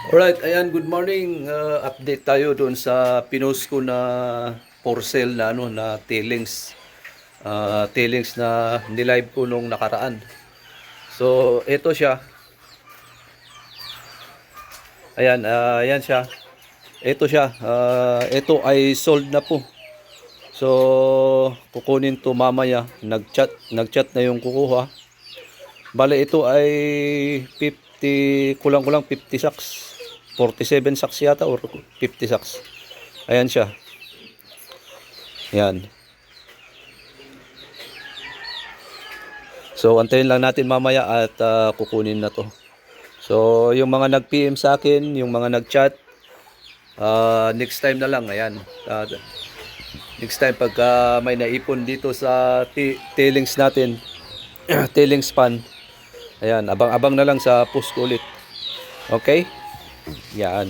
Alright, ayan, good morning. Update tayo doon sa pinost ko na for sale na na tailings. Tailings na nilive ko nung nakaraan. So, ito siya. Ayan, ayan siya. Ito siya. Ito ay sold na po. So, kukunin to mamaya. Nagchat na yung kukuha. Bale, ito ay 50, kulang-kulang 50 sacks. 47 sacks yata or 50 sacks. Ayan siya. Yan. So, antayin lang natin mamaya at kukunin na to. So, yung mga nag-PM sa akin, yung mga nag-chat, next time na lang. Ayan. Next time pagka may naipon dito sa tailings natin, tailings pan. Ayan, abang-abang na lang sa post ko ulit. Okay? Yan.